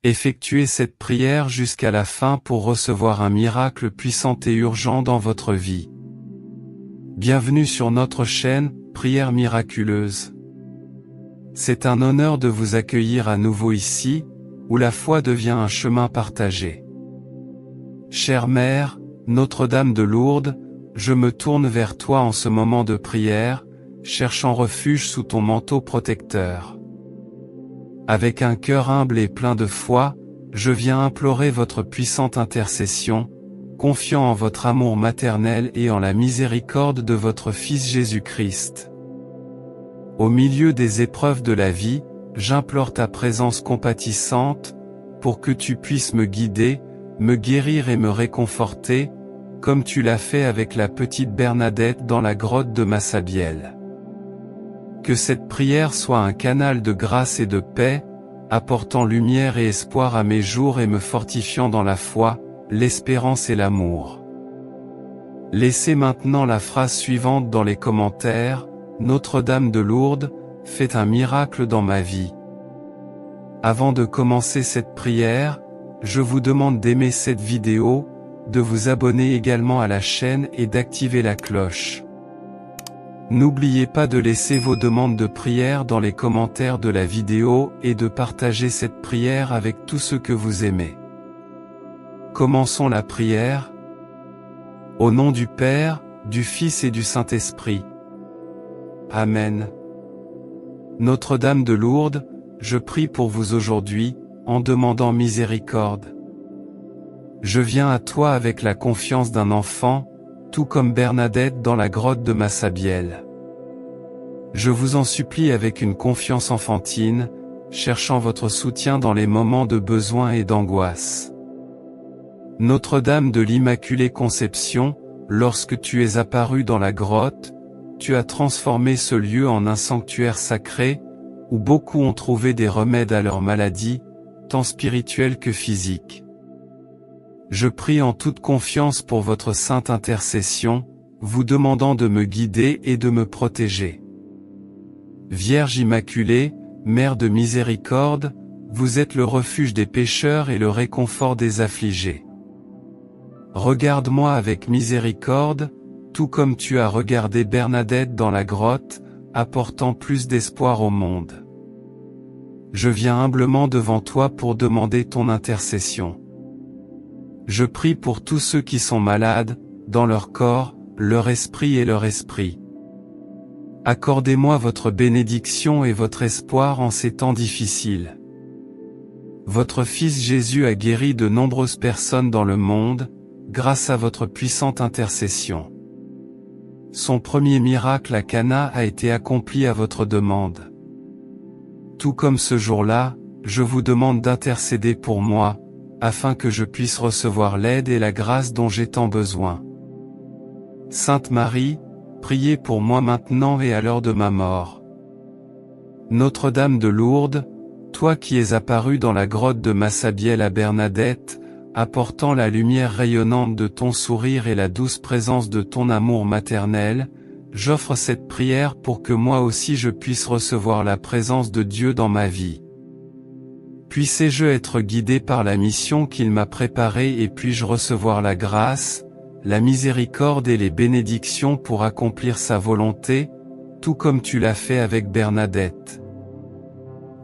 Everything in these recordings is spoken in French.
Effectuez cette prière jusqu'à la fin pour recevoir un miracle puissant et urgent dans votre vie. Bienvenue sur notre chaîne, Prières miraculeuses. C'est un honneur de vous accueillir à nouveau ici, où la foi devient un chemin partagé. Chère Mère, Notre-Dame de Lourdes, je me tourne vers toi en ce moment de prière, cherchant refuge sous ton manteau protecteur. Avec un cœur humble et plein de foi, je viens implorer votre puissante intercession, confiant en votre amour maternel et en la miséricorde de votre Fils Jésus-Christ. Au milieu des épreuves de la vie, j'implore ta présence compatissante, pour que tu puisses me guider, me guérir et me réconforter, comme tu l'as fait avec la petite Bernadette dans la grotte de Massabielle. Que cette prière soit un canal de grâce et de paix, apportant lumière et espoir à mes jours et me fortifiant dans la foi, l'espérance et l'amour. Laissez maintenant la phrase suivante dans les commentaires: Notre-Dame de Lourdes, faites un miracle dans ma vie. Avant de commencer cette prière, je vous demande d'aimer cette vidéo, de vous abonner également à la chaîne et d'activer la cloche. N'oubliez pas de laisser vos demandes de prière dans les commentaires de la vidéo et de partager cette prière avec tous ceux que vous aimez. Commençons la prière. Au nom du Père, du Fils et du Saint-Esprit. Amen. Notre-Dame de Lourdes, je prie pour vous aujourd'hui, en demandant miséricorde. Je viens à toi avec la confiance d'un enfant, tout comme Bernadette dans la grotte de Massabielle. Je vous en supplie avec une confiance enfantine, cherchant votre soutien dans les moments de besoin et d'angoisse. Notre-Dame de l'Immaculée Conception, lorsque tu es apparue dans la grotte, tu as transformé ce lieu en un sanctuaire sacré, où beaucoup ont trouvé des remèdes à leurs maladies, tant spirituelles que physiques. Je prie en toute confiance pour votre sainte intercession, vous demandant de me guider et de me protéger. Vierge Immaculée, Mère de miséricorde, vous êtes le refuge des pécheurs et le réconfort des affligés. Regarde-moi avec miséricorde, tout comme tu as regardé Bernadette dans la grotte, apportant plus d'espoir au monde. Je viens humblement devant toi pour demander ton intercession. Je prie pour tous ceux qui sont malades, dans leur corps, leur esprit et leur esprit. Accordez-moi votre bénédiction et votre espoir en ces temps difficiles. Votre Fils Jésus a guéri de nombreuses personnes dans le monde, grâce à votre puissante intercession. Son premier miracle à Cana a été accompli à votre demande. Tout comme ce jour-là, je vous demande d'intercéder pour moi, afin que je puisse recevoir l'aide et la grâce dont j'ai tant besoin. Sainte Marie, priez pour moi maintenant et à l'heure de ma mort. Notre-Dame de Lourdes, toi qui es apparue dans la grotte de Massabielle à Bernadette, apportant la lumière rayonnante de ton sourire et la douce présence de ton amour maternel, j'offre cette prière pour que moi aussi je puisse recevoir la présence de Dieu dans ma vie. Puissé-je être guidé par la mission qu'il m'a préparée et puis-je recevoir la grâce, la miséricorde et les bénédictions pour accomplir sa volonté, tout comme tu l'as fait avec Bernadette.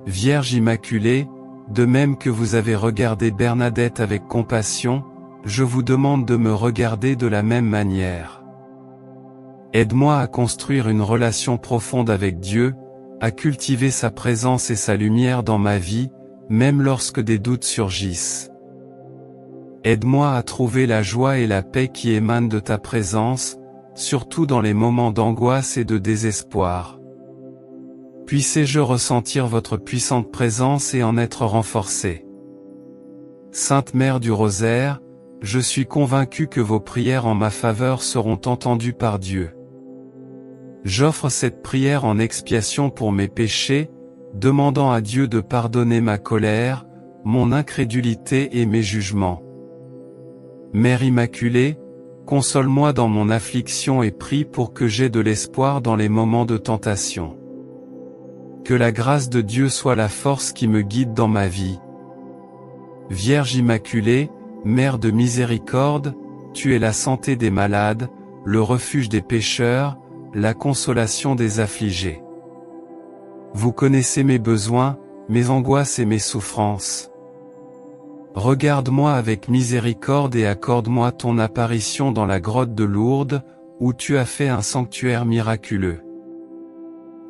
Vierge Immaculée, de même que vous avez regardé Bernadette avec compassion, je vous demande de me regarder de la même manière. Aide-moi à construire une relation profonde avec Dieu, à cultiver sa présence et sa lumière dans ma vie, même lorsque des doutes surgissent. Aide-moi à trouver la joie et la paix qui émanent de ta présence, surtout dans les moments d'angoisse et de désespoir. Puissé-je ressentir votre puissante présence et en être renforcé. Sainte Mère du Rosaire, je suis convaincu que vos prières en ma faveur seront entendues par Dieu. J'offre cette prière en expiation pour mes péchés, demandant à Dieu de pardonner ma colère, mon incrédulité et mes jugements. Mère Immaculée, console-moi dans mon affliction et prie pour que j'aie de l'espoir dans les moments de tentation. Que la grâce de Dieu soit la force qui me guide dans ma vie. Vierge Immaculée, Mère de miséricorde, tu es la santé des malades, le refuge des pécheurs, la consolation des affligés. Vous connaissez mes besoins, mes angoisses et mes souffrances. Regarde-moi avec miséricorde et accorde-moi ton apparition dans la grotte de Lourdes, où tu as fait un sanctuaire miraculeux.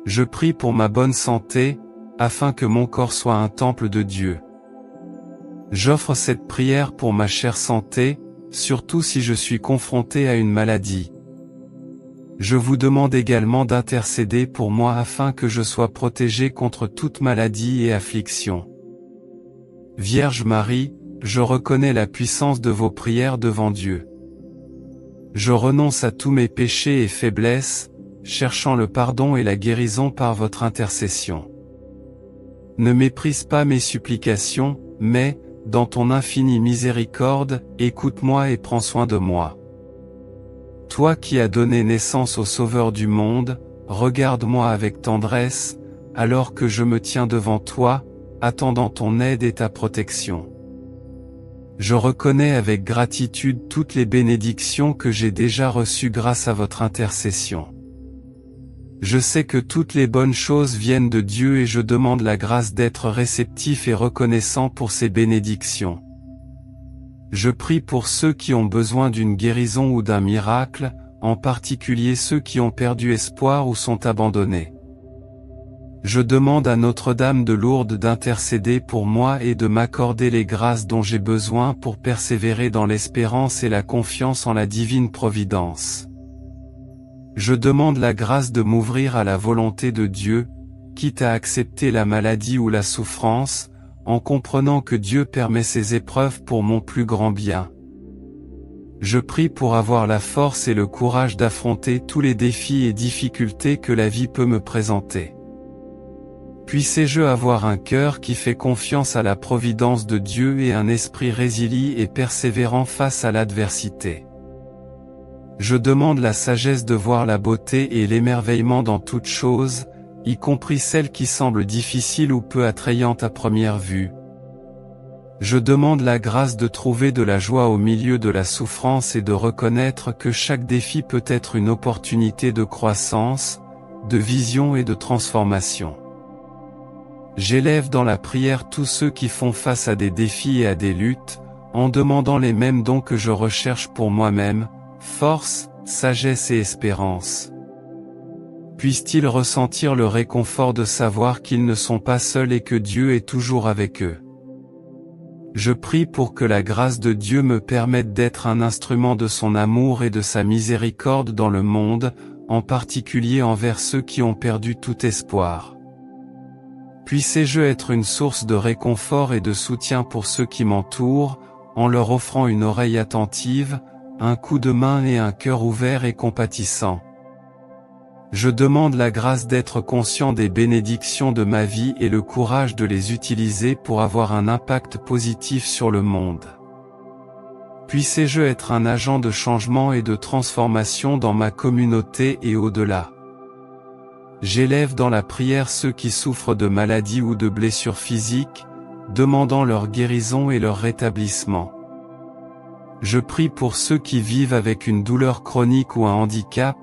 Je prie pour ma bonne santé, afin que mon corps soit un temple de Dieu. J'offre cette prière pour ma chère santé, surtout si je suis confronté à une maladie. Je vous demande également d'intercéder pour moi afin que je sois protégé contre toute maladie et affliction. Vierge Marie, je reconnais la puissance de vos prières devant Dieu. Je renonce à tous mes péchés et faiblesses, cherchant le pardon et la guérison par votre intercession. Ne méprise pas mes supplications, mais, dans ton infinie miséricorde, écoute-moi et prends soin de moi. Toi qui as donné naissance au Sauveur du monde, regarde-moi avec tendresse, alors que je me tiens devant toi, attendant ton aide et ta protection. Je reconnais avec gratitude toutes les bénédictions que j'ai déjà reçues grâce à votre intercession. Je sais que toutes les bonnes choses viennent de Dieu et je demande la grâce d'être réceptif et reconnaissant pour ces bénédictions. Je prie pour ceux qui ont besoin d'une guérison ou d'un miracle, en particulier ceux qui ont perdu espoir ou sont abandonnés. Je demande à Notre-Dame de Lourdes d'intercéder pour moi et de m'accorder les grâces dont j'ai besoin pour persévérer dans l'espérance et la confiance en la divine providence. Je demande la grâce de m'ouvrir à la volonté de Dieu, quitte à accepter la maladie ou la souffrance, en comprenant que Dieu permet ces épreuves pour mon plus grand bien. Je prie pour avoir la force et le courage d'affronter tous les défis et difficultés que la vie peut me présenter. Puissé-je avoir un cœur qui fait confiance à la providence de Dieu et un esprit résilient et persévérant face à l'adversité. Je demande la sagesse de voir la beauté et l'émerveillement dans toutes choses, y compris celles qui semblent difficiles ou peu attrayantes à première vue. Je demande la grâce de trouver de la joie au milieu de la souffrance et de reconnaître que chaque défi peut être une opportunité de croissance, de vision et de transformation. J'élève dans la prière tous ceux qui font face à des défis et à des luttes, en demandant les mêmes dons que je recherche pour moi-même, force, sagesse et espérance. Puissent-ils ressentir le réconfort de savoir qu'ils ne sont pas seuls et que Dieu est toujours avec eux. Je prie pour que la grâce de Dieu me permette d'être un instrument de son amour et de sa miséricorde dans le monde, en particulier envers ceux qui ont perdu tout espoir. Puissé-je être une source de réconfort et de soutien pour ceux qui m'entourent, en leur offrant une oreille attentive, un coup de main et un cœur ouvert et compatissant. Je demande la grâce d'être conscient des bénédictions de ma vie et le courage de les utiliser pour avoir un impact positif sur le monde. Puissé-je être un agent de changement et de transformation dans ma communauté et au-delà. J'élève dans la prière ceux qui souffrent de maladies ou de blessures physiques, demandant leur guérison et leur rétablissement. Je prie pour ceux qui vivent avec une douleur chronique ou un handicap,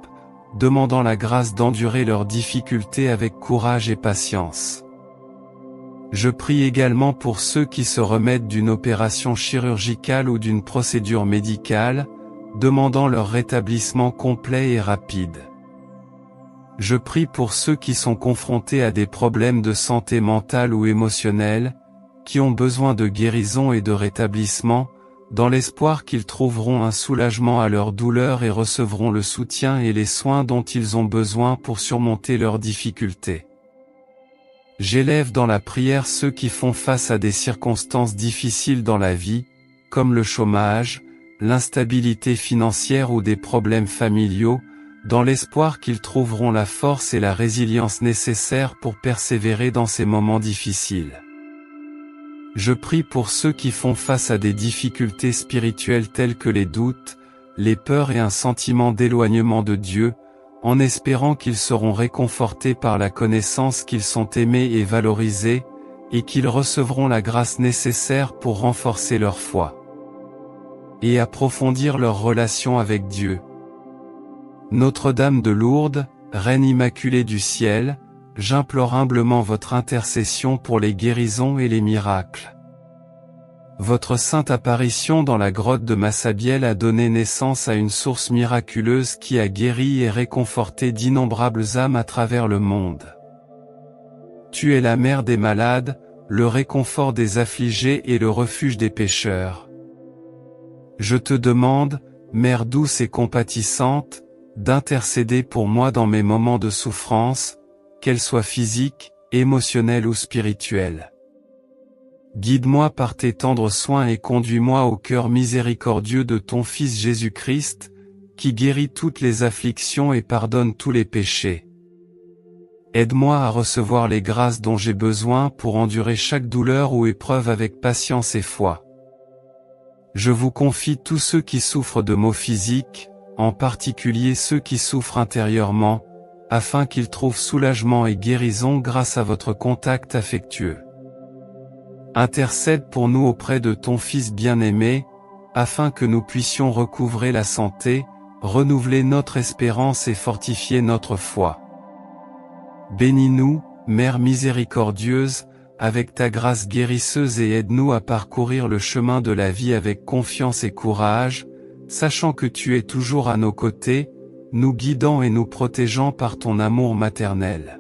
demandant la grâce d'endurer leurs difficultés avec courage et patience. Je prie également pour ceux qui se remettent d'une opération chirurgicale ou d'une procédure médicale, demandant leur rétablissement complet et rapide. Je prie pour ceux qui sont confrontés à des problèmes de santé mentale ou émotionnelle, qui ont besoin de guérison et de rétablissement, dans l'espoir qu'ils trouveront un soulagement à leur douleur et recevront le soutien et les soins dont ils ont besoin pour surmonter leurs difficultés. J'élève dans la prière ceux qui font face à des circonstances difficiles dans la vie, comme le chômage, l'instabilité financière ou des problèmes familiaux, dans l'espoir qu'ils trouveront la force et la résilience nécessaires pour persévérer dans ces moments difficiles. Je prie pour ceux qui font face à des difficultés spirituelles telles que les doutes, les peurs et un sentiment d'éloignement de Dieu, en espérant qu'ils seront réconfortés par la connaissance qu'ils sont aimés et valorisés, et qu'ils recevront la grâce nécessaire pour renforcer leur foi et approfondir leur relation avec Dieu. Notre-Dame de Lourdes, Reine immaculée du ciel, j'implore humblement votre intercession pour les guérisons et les miracles. Votre sainte apparition dans la grotte de Massabielle a donné naissance à une source miraculeuse qui a guéri et réconforté d'innombrables âmes à travers le monde. Tu es la mère des malades, le réconfort des affligés et le refuge des pécheurs. Je te demande, Mère douce et compatissante, d'intercéder pour moi dans mes moments de souffrance, qu'elles soient physiques, émotionnelles ou spirituelles. Guide-moi par tes tendres soins et conduis-moi au cœur miséricordieux de ton Fils Jésus-Christ, qui guérit toutes les afflictions et pardonne tous les péchés. Aide-moi à recevoir les grâces dont j'ai besoin pour endurer chaque douleur ou épreuve avec patience et foi. Je vous confie tous ceux qui souffrent de maux physiques, en particulier ceux qui souffrent intérieurement, afin qu'ils trouvent soulagement et guérison grâce à votre contact affectueux. Intercède pour nous auprès de ton Fils bien-aimé, afin que nous puissions recouvrer la santé, renouveler notre espérance et fortifier notre foi. Bénis-nous, Mère miséricordieuse, avec ta grâce guérisseuse et aide-nous à parcourir le chemin de la vie avec confiance et courage, sachant que tu es toujours à nos côtés, nous guidant et nous protégeant par ton amour maternel.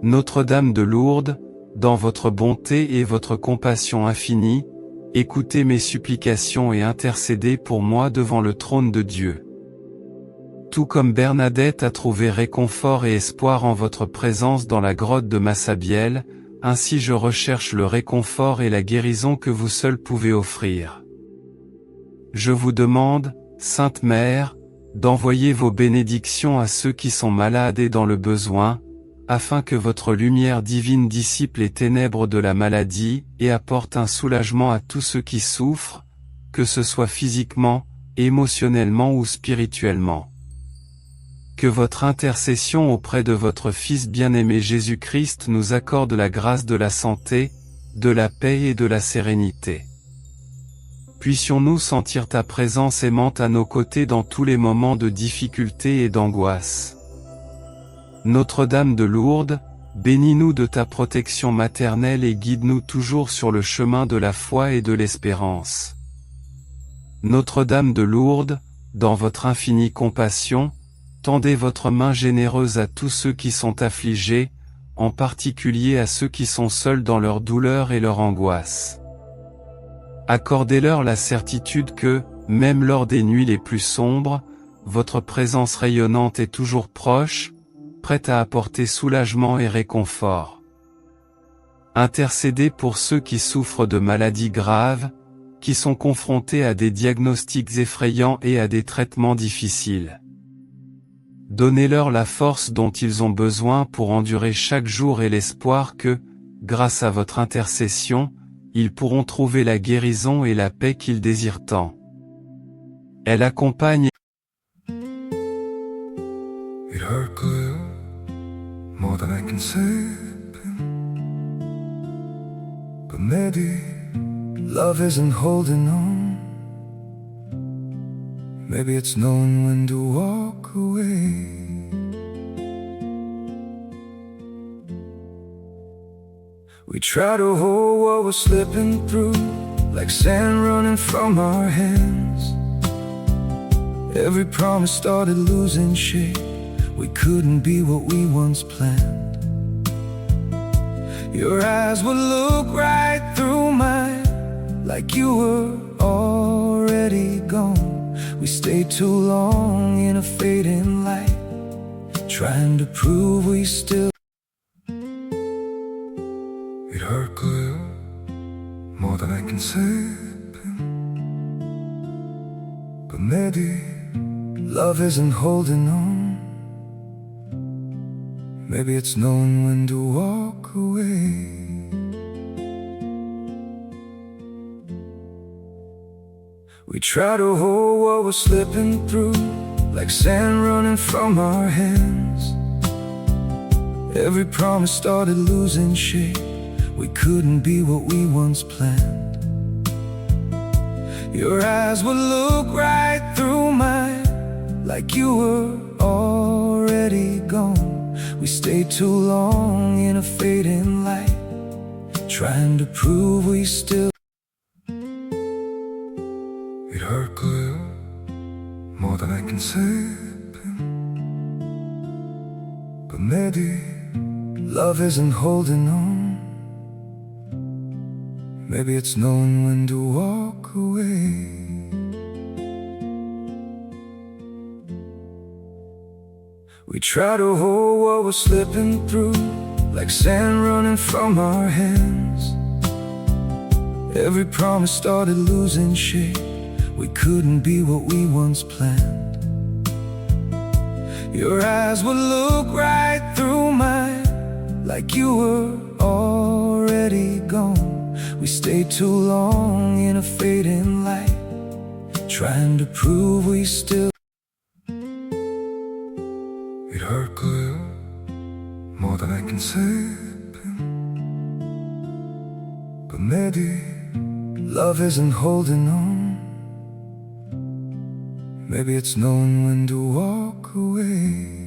Notre-Dame de Lourdes, dans votre bonté et votre compassion infinie, écoutez mes supplications et intercédez pour moi devant le trône de Dieu. Tout comme Bernadette a trouvé réconfort et espoir en votre présence dans la grotte de Massabielle, ainsi je recherche le réconfort et la guérison que vous seul pouvez offrir. Je vous demande, Sainte Mère, d'envoyer vos bénédictions à ceux qui sont malades et dans le besoin, afin que votre lumière divine dissipe les ténèbres de la maladie et apporte un soulagement à tous ceux qui souffrent, que ce soit physiquement, émotionnellement ou spirituellement. Que votre intercession auprès de votre Fils bien-aimé Jésus-Christ nous accorde la grâce de la santé, de la paix et de la sérénité. Puissions-nous sentir ta présence aimante à nos côtés dans tous les moments de difficulté et d'angoisse. Notre-Dame de Lourdes, bénis-nous de ta protection maternelle et guide-nous toujours sur le chemin de la foi et de l'espérance. Notre-Dame de Lourdes, dans votre infinie compassion, tendez votre main généreuse à tous ceux qui sont affligés, en particulier à ceux qui sont seuls dans leur douleur et leur angoisse. Accordez-leur la certitude que, même lors des nuits les plus sombres, votre présence rayonnante est toujours proche, prête à apporter soulagement et réconfort. Intercédez pour ceux qui souffrent de maladies graves, qui sont confrontés à des diagnostics effrayants et à des traitements difficiles. Donnez-leur la force dont ils ont besoin pour endurer chaque jour et l'espoir que, grâce à votre intercession, ils pourront trouver la guérison et la paix qu'ils désirent tant. Elle accompagne. It hurt good, more than I can say, but maybe love isn't holding on. Maybe it's knowing when to walk away. We try to hold what we're slipping through, like sand running from our hands. Every promise started losing shape. We couldn't be what we once planned. Your eyes would look right through mine, like you were already gone. We stayed too long in a fading light, trying to prove we still. It hurt good, more than I can say, but maybe love isn't holding on. Maybe it's knowing when to walk away. We try to hold what we're slipping through, like sand running from our hands. Every promise started losing shape. we couldn't be what we once planned. Your eyes would look right through mine, like you were already gone. We stayed too long in a fading light, trying to prove we still. It hurt clear, more than I can say. But maybe love isn't holding on. Maybe it's knowing when to walk away. We try to hold what we're slipping through, like sand running from our hands. Every promise started losing shape, we couldn't be what we once planned. Your eyes would look right through mine, like you were already gone. We stayed too long in a fading light, trying to prove we still. It hurt clear, more than I can say. But maybe love isn't holding on. Maybe it's knowing when to walk away.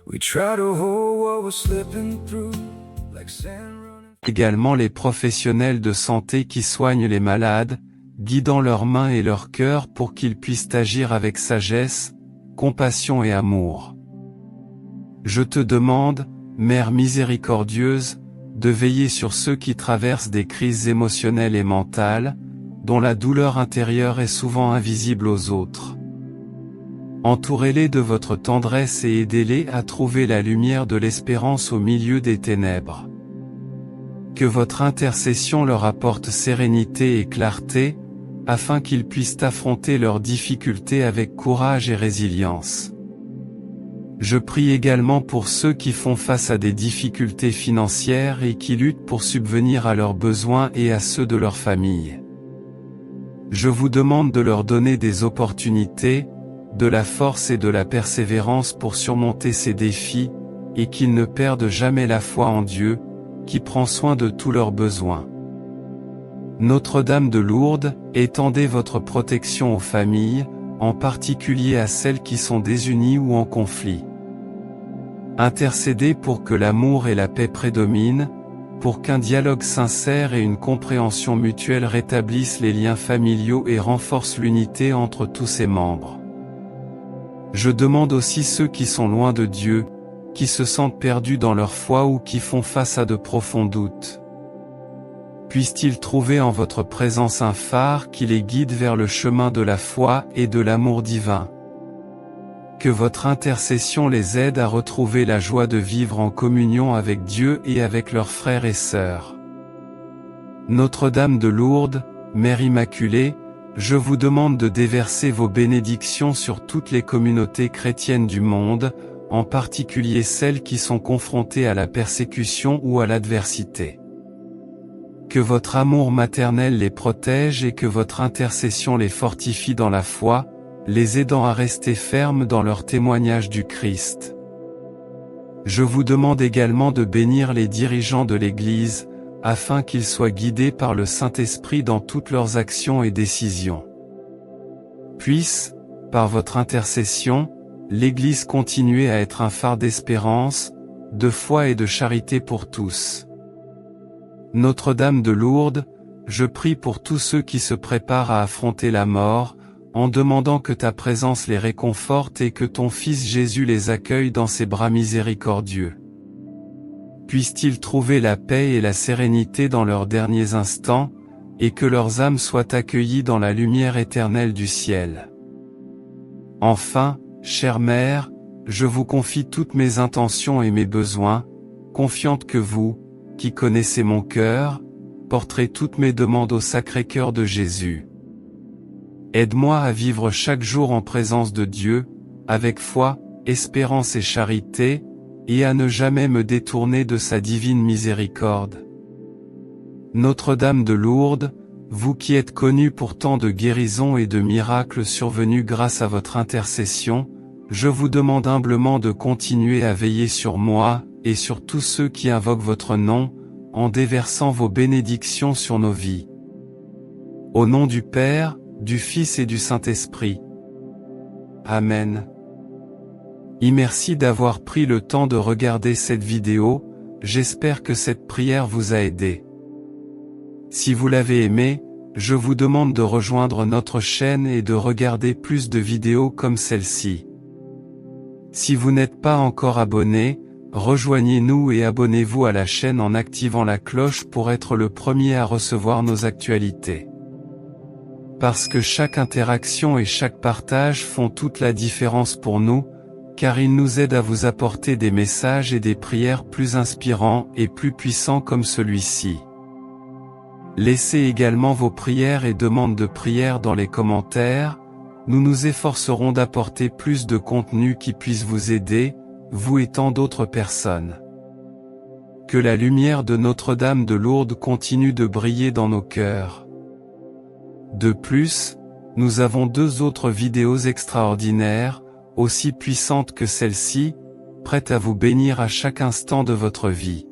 We try to hold what we're slipping through, like sand running. Également les professionnels de santé qui soignent les malades, guidant leurs mains et leur cœur pour qu'ils puissent agir avec sagesse, compassion et amour. Je te demande, Mère miséricordieuse, de veiller sur ceux qui traversent des crises émotionnelles et mentales, dont la douleur intérieure est souvent invisible aux autres. Entourez-les de votre tendresse et aidez-les à trouver la lumière de l'espérance au milieu des ténèbres. Que votre intercession leur apporte sérénité et clarté, afin qu'ils puissent affronter leurs difficultés avec courage et résilience. Je prie également pour ceux qui font face à des difficultés financières et qui luttent pour subvenir à leurs besoins et à ceux de leur famille. Je vous demande de leur donner des opportunités, de la force et de la persévérance pour surmonter ces défis, et qu'ils ne perdent jamais la foi en Dieu, qui prend soin de tous leurs besoins. Notre-Dame de Lourdes, étendez votre protection aux familles, en particulier à celles qui sont désunies ou en conflit. Intercédez pour que l'amour et la paix prédominent, pour qu'un dialogue sincère et une compréhension mutuelle rétablissent les liens familiaux et renforcent l'unité entre tous ses membres. Je demande aussi ceux qui sont loin de Dieu, qui se sentent perdus dans leur foi ou qui font face à de profonds doutes. Puissent-ils trouver en votre présence un phare qui les guide vers le chemin de la foi et de l'amour divin. Que votre intercession les aide à retrouver la joie de vivre en communion avec Dieu et avec leurs frères et sœurs. Notre-Dame de Lourdes, Mère Immaculée, je vous demande de déverser vos bénédictions sur toutes les communautés chrétiennes du monde, en particulier celles qui sont confrontées à la persécution ou à l'adversité. Que votre amour maternel les protège et que votre intercession les fortifie dans la foi, les aidant à rester fermes dans leur témoignage du Christ. Je vous demande également de bénir les dirigeants de l'Église, afin qu'ils soient guidés par le Saint-Esprit dans toutes leurs actions et décisions. Puisse, par votre intercession, l'Église continuer à être un phare d'espérance, de foi et de charité pour tous. Notre-Dame de Lourdes, je prie pour tous ceux qui se préparent à affronter la mort, en demandant que ta présence les réconforte et que ton Fils Jésus les accueille dans ses bras miséricordieux. Puissent-ils trouver la paix et la sérénité dans leurs derniers instants, et que leurs âmes soient accueillies dans la lumière éternelle du ciel. Enfin, chère Mère, je vous confie toutes mes intentions et mes besoins, confiante que vous, qui connaissez mon cœur, porterez toutes mes demandes au Sacré-Cœur de Jésus. Aide-moi à vivre chaque jour en présence de Dieu, avec foi, espérance et charité, et à ne jamais me détourner de sa divine miséricorde. Notre-Dame de Lourdes, vous qui êtes connue pour tant de guérisons et de miracles survenus grâce à votre intercession, je vous demande humblement de continuer à veiller sur moi, et sur tous ceux qui invoquent votre nom, en déversant vos bénédictions sur nos vies. Au nom du Père, du Fils et du Saint-Esprit. Amen. Et merci d'avoir pris le temps de regarder cette vidéo, j'espère que cette prière vous a aidé. Si vous l'avez aimé, je vous demande de rejoindre notre chaîne et de regarder plus de vidéos comme celle-ci. Si vous n'êtes pas encore abonné, rejoignez-nous et abonnez-vous à la chaîne en activant la cloche pour être le premier à recevoir nos actualités. Parce que chaque interaction et chaque partage font toute la différence pour nous, car ils nous aident à vous apporter des messages et des prières plus inspirants et plus puissants comme celui-ci. Laissez également vos prières et demandes de prière dans les commentaires, nous nous efforcerons d'apporter plus de contenu qui puisse vous aider, vous et tant d'autres personnes. Que la lumière de Notre-Dame de Lourdes continue de briller dans nos cœurs. De plus, nous avons 2 autres vidéos extraordinaires, aussi puissantes que celle-ci, prêtes à vous bénir à chaque instant de votre vie.